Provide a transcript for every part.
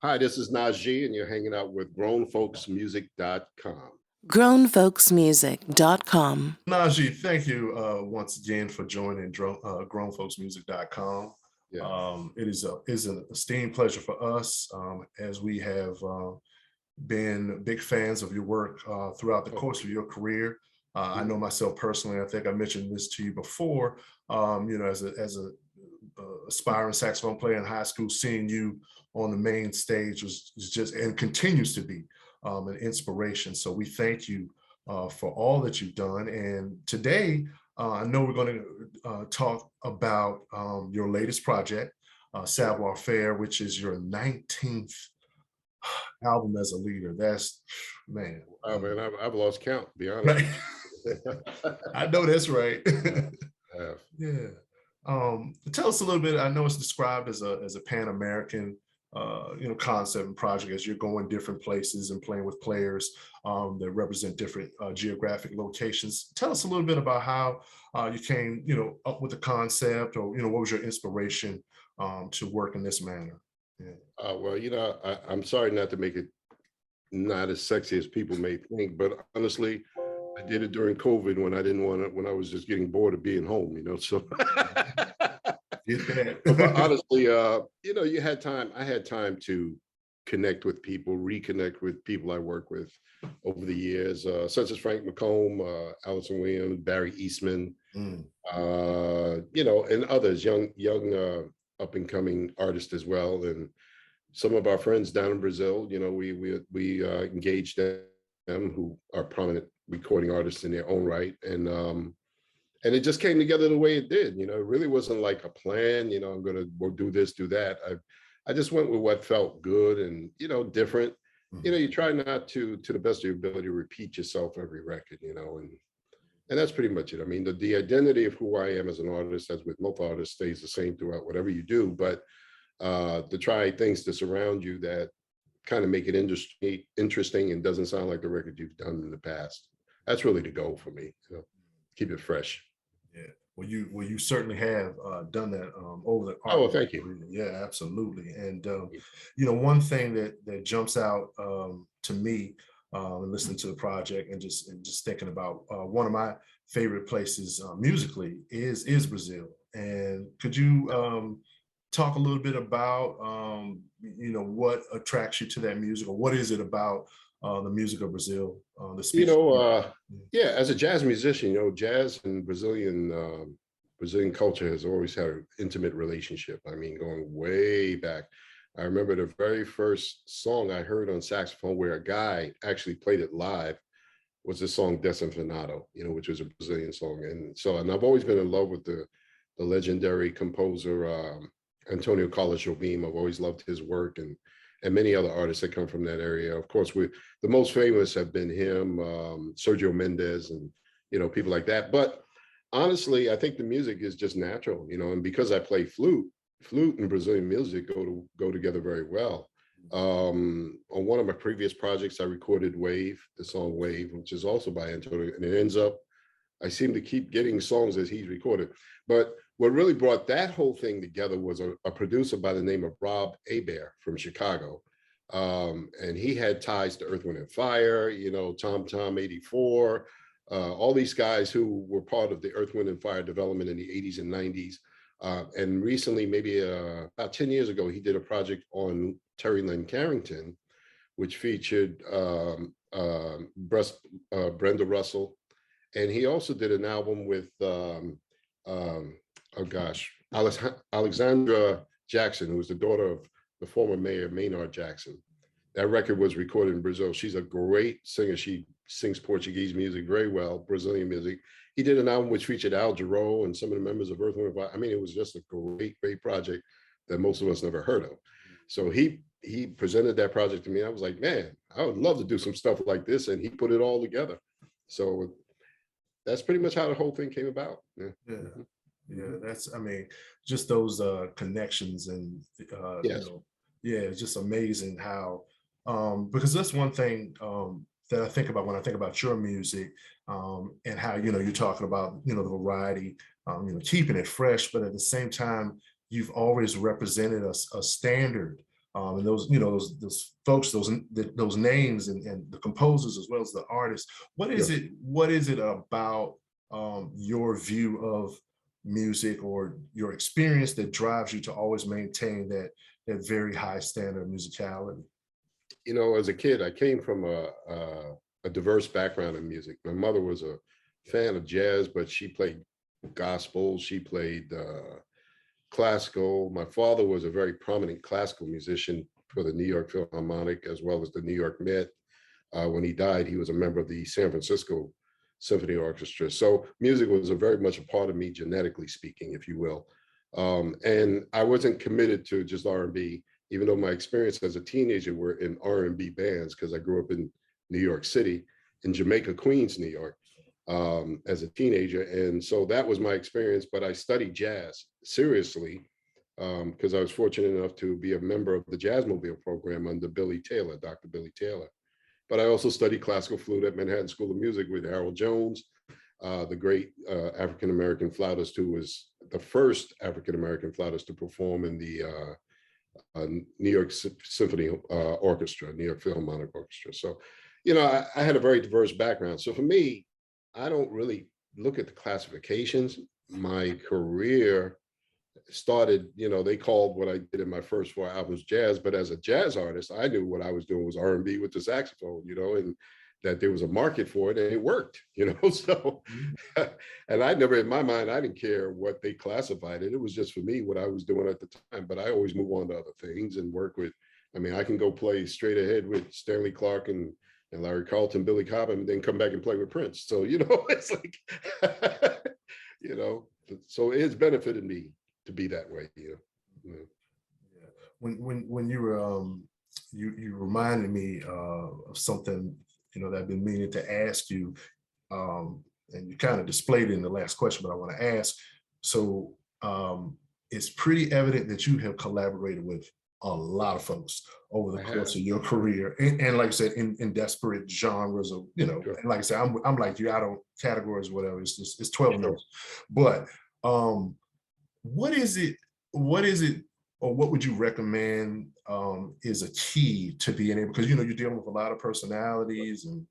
Hi, this is Najee, and you're hanging out with grownfolksmusic.com. grownfolksmusic.com. Najee, thank you once again for joining grownfolksmusic.com. Yeah. It is an esteemed pleasure for us as we have been big fans of your work throughout the course of your career. I know myself personally, I think I mentioned this to you before, as a aspiring saxophone player in high school, seeing you on the main stage was just and continues to be an inspiration. So we thank you for all that you've done. And today, I know we're going to talk about your latest project, Savoir Faire, which is your 19th album as a leader. That's, man. Oh, man, I've lost count, to be honest. Right. I know that's right. Yeah. Tell us a little bit. I know it's described as a Pan-American concept and project as you're going different places and playing with players that represent different geographic locations. Tell us a little bit about how you came, up with the concept, or what was your inspiration to work in this manner? Yeah. Well, I'm sorry not to make it not as sexy as people may think, but honestly, I did it during COVID when I didn't want to, when I was just getting bored of being home, so. But honestly, you had time. I had time to connect with people, reconnect with people I work with over the years, such as Frank McComb, Allison Williams, Barry Eastman, and others, young up and coming artists as well. And some of our friends down in Brazil, we engaged them, who are prominent recording artists in their own right. And it just came together the way it did. It really wasn't like a plan, I'm going to do this, do that. I just went with what felt good and, different. You try not to the best of your ability, to repeat yourself every record, and that's pretty much it. I mean, the identity of who I am as an artist, as with most artists, stays the same throughout whatever you do, but to try things to surround you that kind of make it interesting and doesn't sound like the record you've done in the past. That's really the goal for me. Keep it fresh. Yeah. Well, you certainly have done that over the. Oh, well, thank you. Yeah, absolutely. And one thing that jumps out to me and listening to the project and just thinking about one of my favorite places musically is Brazil. And could you talk a little bit about what attracts you to that music, or what is it about the music of Brazil? As a jazz musician, jazz and Brazilian culture has always had an intimate relationship. I mean, going way back. I remember the very first song I heard on saxophone where a guy actually played it live was the song Desenfinado, which was a Brazilian song. And I've always been in love with the legendary composer, Antonio Carlos Jobim. I've always loved his work, and many other artists that come from that area. Of course, the most famous have been him, Sergio Mendes, and people like that. But honestly, I think the music is just natural, and because I play flute and Brazilian music go together very well. On one of my previous projects, I recorded Wave, the song Wave, which is also by Antonio, and it ends up, I seem to keep getting songs as he's recorded. But what really brought that whole thing together was a producer by the name of Rob Hebert from Chicago. And he had ties to Earth, Wind and Fire, Tom 84, all these guys who were part of the Earth, Wind and Fire development in the 80s and 90s. And recently, maybe about 10 years ago, he did a project on Terry Lynn Carrington, which featured Brenda Russell. And he also did an album with, Alexandra Jackson, who was the daughter of the former mayor, Maynard Jackson. That record was recorded in Brazil. She's a great singer. She sings Portuguese music very well, Brazilian music. He did an album which featured Al Jarreau and some of the members of Earth, Wind & Fire. I mean, it was just a great, great project that most of us never heard of. So he presented that project to me. I was like, man, I would love to do some stuff like this. And he put it all together. So that's pretty much how the whole thing came about. Yeah, that's, I mean, just those connections and, yes. It's just amazing how, because that's one thing that I think about when I think about your music and how, you're talking about, the variety, keeping it fresh, but at the same time, you've always represented a standard And those, you know, those folks, those names and the composers as well as the artists. What is Yes. it? What is it about your view of music or your experience that drives you to always maintain that very high standard of musicality? You know, as a kid, I came from a diverse background in music. My mother was a fan of jazz, but she played gospel. She played classical. My father was a very prominent classical musician for the New York Philharmonic as well as the New York Met. When he died, he was a member of the San Francisco Symphony Orchestra. So music was very much a part of me, genetically speaking, if you will. And I wasn't committed to just R&B, even though my experience as a teenager were in R&B bands, because I grew up in New York City, in Jamaica Queens, New York, as a teenager. And so that was my experience, but I studied jazz seriously because I was fortunate enough to be a member of the Jazzmobile program under Billy Taylor, Dr. Billy Taylor. But I also studied classical flute at Manhattan School of Music with Harold Jones, the great African-American flautist who was the first African-American flautist to perform in the New York Symphony Orchestra, New York Philharmonic Orchestra. So, you know, I had a very diverse background. So for me, I don't really look at the classifications. My career started, you know, they called what I did in my first 4 albums jazz, but as a jazz artist, I knew what I was doing was R&B with the saxophone, you know, and that there was a market for it and it worked, you know. So, and I never, in my mind, I didn't care what they classified it. It was just for me what I was doing at the time, but I always move on to other things and work with, I mean, I can go play straight ahead with Stanley Clarke and Larry Carlton, Billy Cobham, and then come back and play with Prince. So, you know, it's like, you know, so it's benefited me to be that way, you know. Yeah. When you were you reminded me of something, you know, that I've been meaning to ask you, and you kind of displayed it in the last question, but I want to ask. So it's pretty evident that you have collaborated with a lot of folks over the I course have. of your career, and like I said, in desperate genres of, you know, Sure. and like I said, I'm like you, I don't categorize whatever. It's just it's 12 Sure. notes, but um what is it, what is it, or what would you recommend is a key to being able, because you know you're dealing with a lot of personalities, and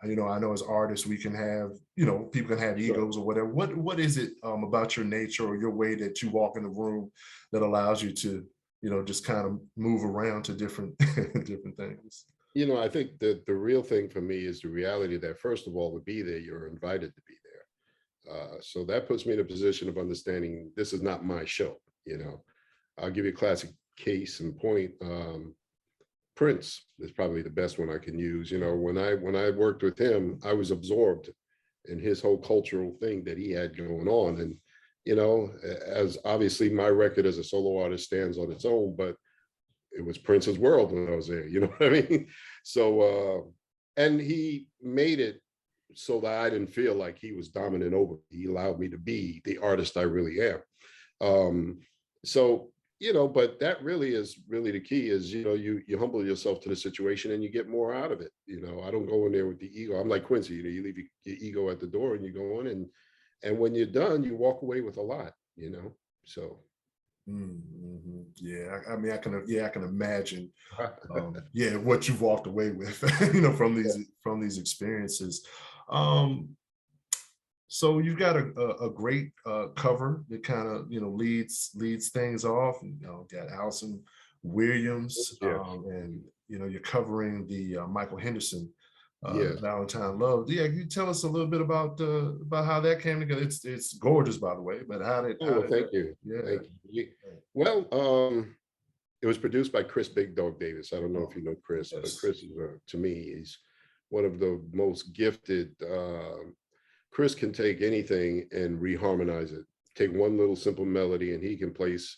you know, I know as artists we can have, you know, people can have Sure. egos or whatever. What is it about your nature or your way that you walk in the room that allows you to, you know, just kind of move around to different different things? You know, I think that the real thing for me is the reality that, first of all, to be there, you're invited to be there. So that puts me in a position of understanding this is not my show. You know, I'll give you a classic case in point. Prince is probably the best one I can use. You know, when I worked with him, I was absorbed in his whole cultural thing that he had going on. And, you know, as obviously my record as a solo artist stands on its own, but it was Prince's world when I was there. You know what I mean? So, and he made it so that I didn't feel like he was dominant over me. He allowed me to be the artist I really am. Um, so, you know, but that really is really the key is, you know, you humble yourself to the situation and you get more out of it. You know, I don't go in there with the ego. I'm like Quincy, you know, you leave your ego at the door and you go in and when you're done, you walk away with a lot, you know. So Mm-hmm. Yeah, I mean, I can imagine, yeah, what you've walked away with, you know, from these experiences. Um, so you've got a great cover that kind of, you know, leads things off. You know, got Allison Williams, yes, and you know, you're covering the Michael Henderson, yes. Valentine Love. Yeah, can you tell us a little bit about how that came together? It's gorgeous, by the way, but Oh, how well, did thank that? you. Yeah. Thank you. Well, it was produced by Chris Big Dog Davis. I don't know if Oh, you know Chris, but yes. Chris is, to me, he's one of the most gifted. Chris can take anything and reharmonize it. Take one little simple melody, and he can place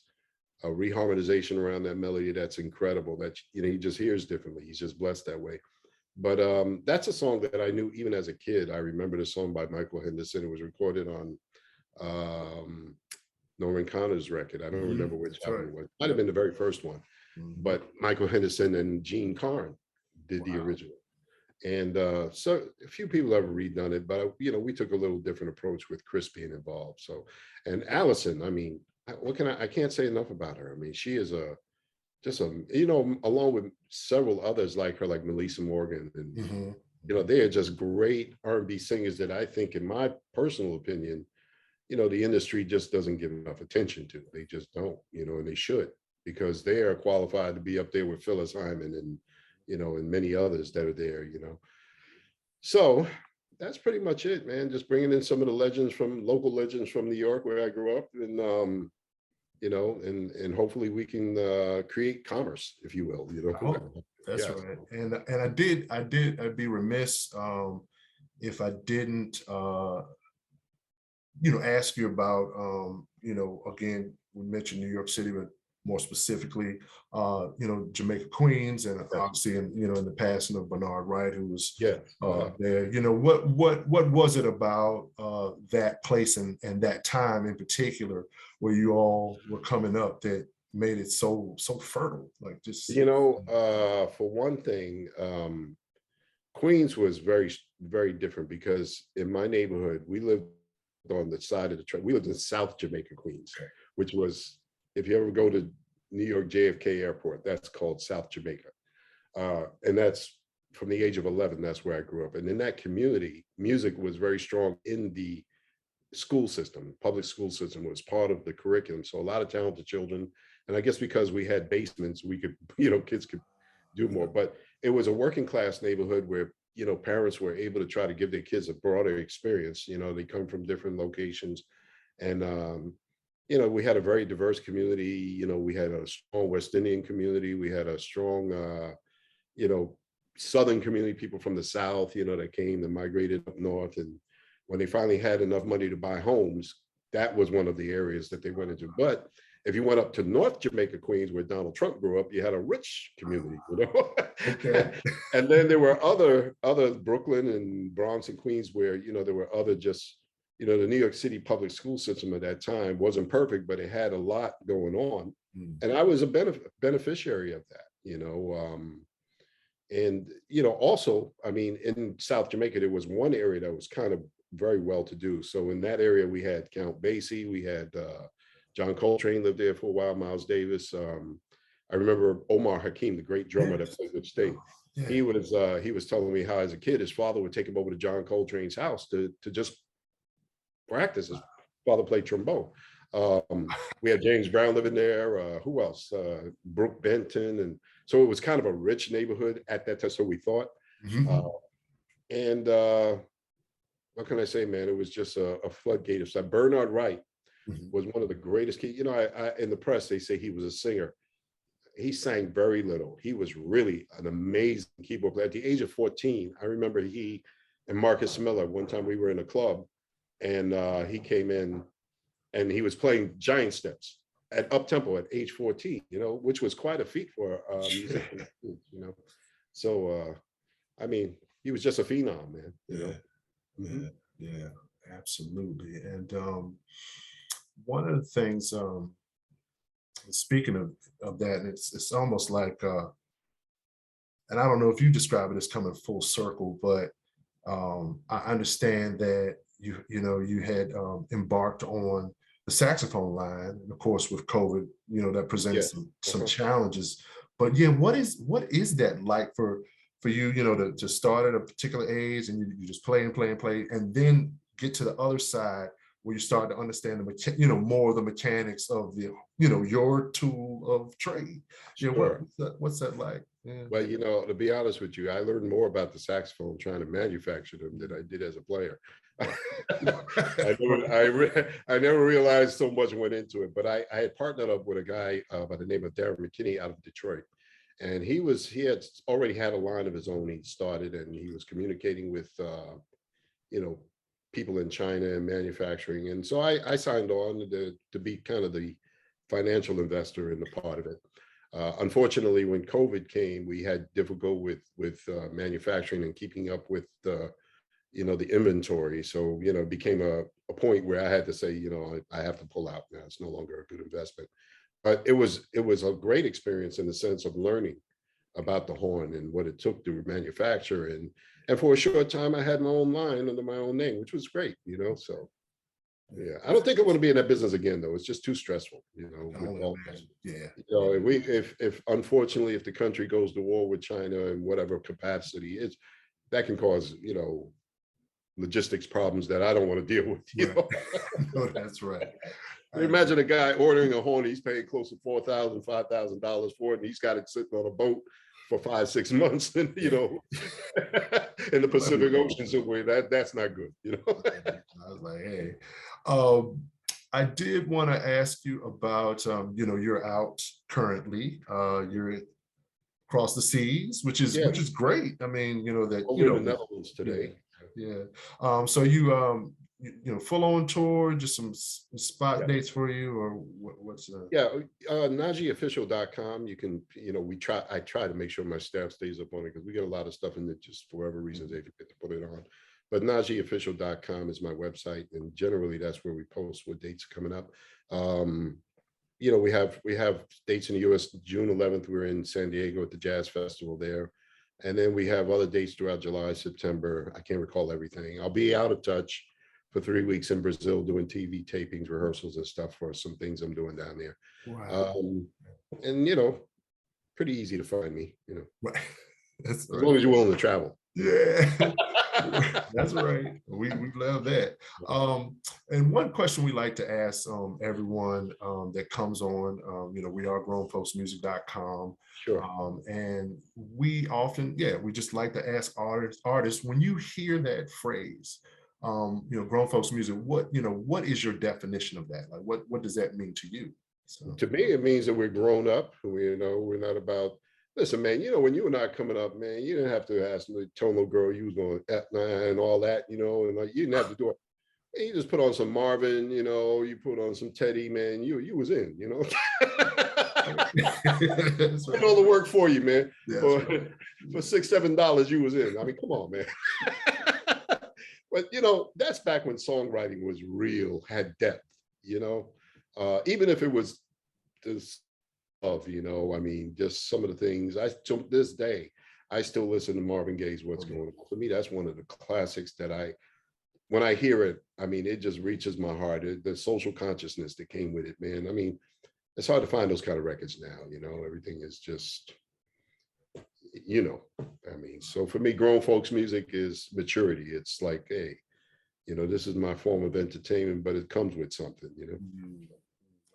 a reharmonization around that melody that's incredible. That you know he just hears differently. He's just blessed that way. But that's a song that I knew even as a kid. I remember the song by Michael Henderson. It was recorded on um, Norman Connor's record. I don't remember which That's album right. it was. Might have Yep. been the very first one. Mhm. But Michael Henderson and Gene Carn did the Wow. original. And so a few people have redone it, but you know, we took a little different approach with Chris being involved. So, and Allison, I mean, what can I can't say enough about her. I mean, she is just a, you know, along with several others like her, like Melissa Morgan, and Mhm. you know, they are just great R&B singers that I think, in my personal opinion, you know, the industry just doesn't give enough attention to. They just don't, you know, and they should, because they are qualified to be up there with Phyllis Hyman and, you know, and many others that are there, you know. So that's pretty much it, man. Just bringing in some of the legends from local legends from New York, where I grew up, and you know, and hopefully we can create commerce, if you will, you Oh, know. that's Yeah. right. And I'd be remiss if I didn't ask you about again, we mentioned New York City, but more specifically, Jamaica Queens, and Yeah. obviously in the passing of Bernard Wright, who was Yeah. there. What was it about that place and that time in particular where you all were coming up that made it so fertile? Like just You know, for one thing, Queens was very different, because in my neighborhood, we lived on the side of the train. We lived in South Jamaica, Queens, okay. which was, if you ever go to New York JFK Airport, that's called South Jamaica. And that's from the age of 11, that's where I grew up. And in that community, music was very strong in the school system. Public school system was part of the curriculum. So a lot of talented children. And I guess because we had basements, we could, you know, kids could do more. But it was a working class neighborhood where, you know, parents were able to try to give their kids a broader experience. You know, they come from different locations. And you know, we had a very diverse community. You know, we had a strong West Indian community. We had a strong you know, Southern community, people from the South, you know, that came and migrated up north. And when they finally had enough money to buy homes, that was one of the areas that they went into. But if you went up to North Jamaica, Queens, where Donald Trump grew up, you had a rich community, you know. Okay. And then there were other Brooklyn and Bronx and Queens where, you know, there were other just, you know, the New York City public school system at that time wasn't perfect, but it had a lot going on. And I was a beneficiary of that, you know. And, you know, also, I mean, in South Jamaica, there was one area that was kind of very well to do. So in that area, we had Count Basie, we had John Coltrane lived there for a while, Miles Davis. I remember Omar Hakim, the great drummer that Yes. played with State. Yeah. He was telling me how, as a kid, his father would take him over to John Coltrane's house to just practice. His father played trombone. We had James Brown living there. Who else? Brooke Benton. And so it was kind of a rich neighborhood at that time, so we thought. Mhm. And what can I say, man? It was just a floodgate of stuff. Bernard Wright Mhm. was one of the greatest kids. You know, I in the press, they say he was a singer. He sang very little. He was really an amazing keyboard player. At the age of 14, I remember he and Marcus Miller, one time we were in a club, and he came in and he was playing giant steps at up tempo at age 14, you know, which was quite a feat for a musician, you know. So I mean, he was just a phenom, man, you Yeah. know. Mhm. Yeah, absolutely. And one of the things, speaking of that, it's almost like, and I don't know if you describe it as coming full circle, but I understand that you had embarked on the saxophone line, and of course with COVID, that presented Yeah. some Uh-huh. challenges. But yeah, what is that like for you, to start at a particular age and you just play and play and play, and then get to the other side where you start to understand more of the mechanics of your tool of trade. Sure. What's that like? Yeah. Well, you know, to be honest with you, I learned more about the saxophone trying to manufacture them than I did as a player. I never realized so much went into it, but I had partnered up with a guy by the name of Darren McKinney out of Detroit. And he had already had a line of his own he started, and he was communicating with, you know, people in China and manufacturing. And so I signed on to be kind of the financial investor in the part of it. Unfortunately, when COVID came, we had difficult with manufacturing and keeping up with the inventory. So it became a point where I had to say, I have to pull out now. It's no longer a good investment. But it was a great experience in the sense of learning about the horn and what it took to manufacture, and for a short time I had my own line under my own name, which was great. So Yeah, I don't think I want to be in that business again, though. It's just too stressful, you know. I With only all, imagine. Yeah. you know, if unfortunately, if the country goes to war with China in whatever capacity, that can cause, you know, logistics problems that I don't want to deal with. You Right. know, No, that's right. I agree. imagine a guy ordering a horn, he's paying close to $4,000, $5,000 for it, and he's got it sitting on a boat for 5, 6 months, and you Yeah. know, in the Pacific Everything. Ocean somewhere. That's not good, you know. I was like, hey, um, I did want to ask you about, you know, you're out currently, you're across the seas, Yeah, which is great. I mean, you know that, you over in know, the Netherlands yeah, today. yeah. So you know, full on tour, just some spot Yeah. dates for you, or what's Yeah, NajeeOfficial.com. You can, you know, I try to make sure my staff stays up on it because we get a lot of stuff in that just for whatever reasons they forget to put it on. But NajeeOfficial.com is my website, and generally that's where we post what dates are coming up. You know, we have dates in the US. June 11th, we're in San Diego at the Jazz Festival there. And then we have other dates throughout July, September. I can't recall everything. I'll be out of touch for 3 weeks in Brazil doing TV tapings, rehearsals, and stuff for some things I'm doing down there. wow. Um, and you know, pretty easy to find me, you know, Right. That's as right. long as you're willing to travel. Yeah. That's right. We love that. And one question we like to ask everyone that comes on, you know, we are grownfolksmusic.com. Sure. And we often, yeah, we just like to ask artists, when you hear that phrase, you know, grown folks music, what is your definition of that? Like, what does that mean to you? So, To me, it means that we're grown up. You know, we're not about, listen, man, you know, when you and I coming up, man, you didn't have to ask me, tell no girl you was going to and all that, you know, and like, you didn't have to do it. You just put on some Marvin, you know, you put on some Teddy, man, you was in, you know. that's Did right. all the work for you, man. That's For right. for $6, $7, you was in. I mean, come on, man. But you know, that's back when songwriting was real, had depth, you know. Even if it was this you know, I mean, just some of the things to this day, I still listen to Marvin Gaye's What's Okay. Going On. For me, that's one of the classics that when I hear it, I mean, it just reaches my heart. The social consciousness that came with it, man. I mean, it's hard to find those kind of records now, you know, everything is just, you know, I mean, so for me, grown folks music is maturity. It's like, hey, you know, this is my form of entertainment, but it comes with something, you know. Mm.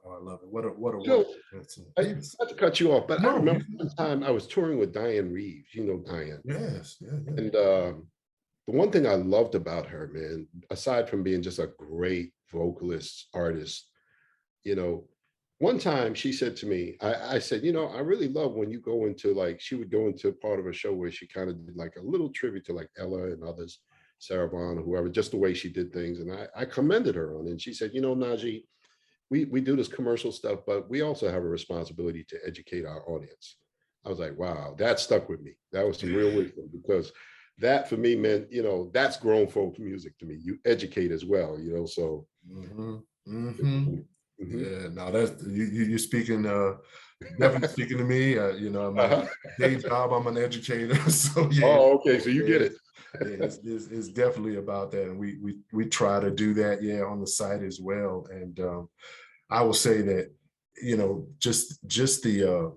Oh, I love it. What a So wonderful answer. I Yes. not to cut you off, but I No. remember one time I was touring with Diane Reeves, you know, Diane. Yes. Yeah. Yeah. And the one thing I loved about her, man, aside from being just a great vocalist, artist, you know, one time she said to me, I said, you know, I really love when you go into like, she would go into part of a show where she kind of did like a little tribute to like Ella and others, Sarah Vaughan, whoever, just the way she did things. And I commended her on it. And she said, you know, Najee, we do this commercial stuff, but we also have a responsibility to educate our audience. I was like, wow, that stuck with me. That was some real wisdom because that for me meant, you know, that's grown folk music to me. You educate as well, you know, so. Mm-hmm. Mm-hmm. Mhm. Yeah, no, that's you speaking definitely speaking to me. You know, my Uh-huh. day job, I'm an educator. So yeah, Oh, okay. So you get yeah, it. yeah, it's definitely about that. And we try to do that, yeah, on the site as well. And I will say that, you know, just the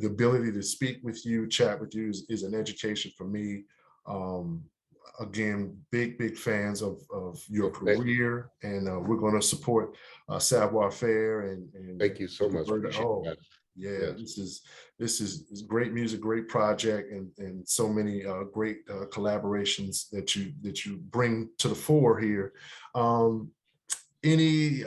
ability to speak with you, chat with you is an education for me. Um, again, big fans of your Thank career, and we're going to support Savoir Faire and thank you so much. Appreciate oh that. yeah, Yes. this is great music, great project, and so many great collaborations that you bring to the fore here. Any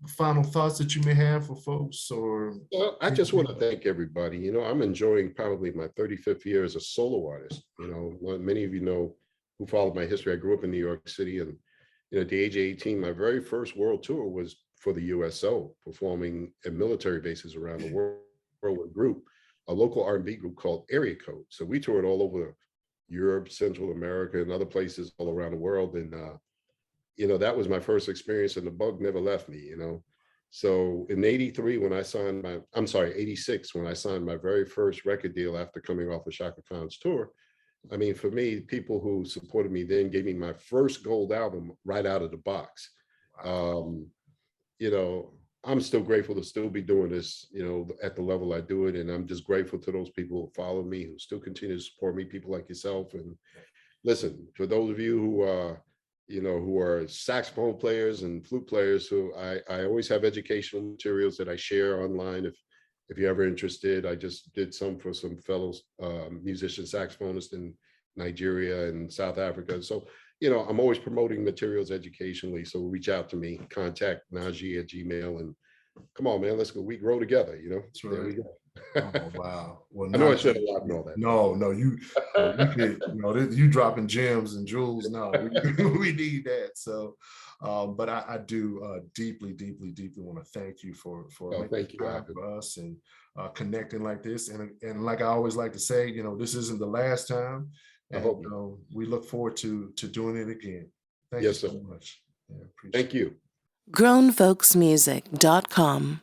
final thoughts that you may have for folks, or Well, I just want to thank everybody. You know, I'm enjoying probably my 35th year as a solo artist. You know, many of you know who followed my history. I grew up in New York City, and you know, at the age of 18, my very first world tour was for the USO, performing at military bases around the world with a group, a local R&B group called Area Code. So we toured all over Europe, Central America, and other places all around the world. And you know, that was my first experience, and the bug never left me, you know. So in 83, when I signed I'm sorry, 86, when I signed my very first record deal after coming off of Shaka Khan's tour, I mean, for me, people who supported me then gave me my first gold album right out of the box. Um, you know, I'm still grateful to still be doing this, at the level I do it. And I'm just grateful to those people who follow me, who still continue to support me, people like yourself. And listen, for those of you who are saxophone players and flute players, who I always have educational materials that I share online. If you're ever interested, I just did some for some fellow musician saxophonists in Nigeria and South Africa. So, I'm always promoting materials educationally. So reach out to me, contact Najee at Gmail, and come on, man, let's go. We grow together, That's There right. we go. Oh, wow. Well, I know I not said a lot and all that. no, no, you could, you dropping gems and jewels. No, we need that. So, but I do deeply, deeply, deeply want to thank you for Oh, making thank you, time Ivan. for us and connecting like this. And like I always like to say, this isn't the last time, I and hope not. we look forward to doing it again. Thank you Yes, sir. so much. Yeah, appreciate Thank it. you. grownfolksmusic.com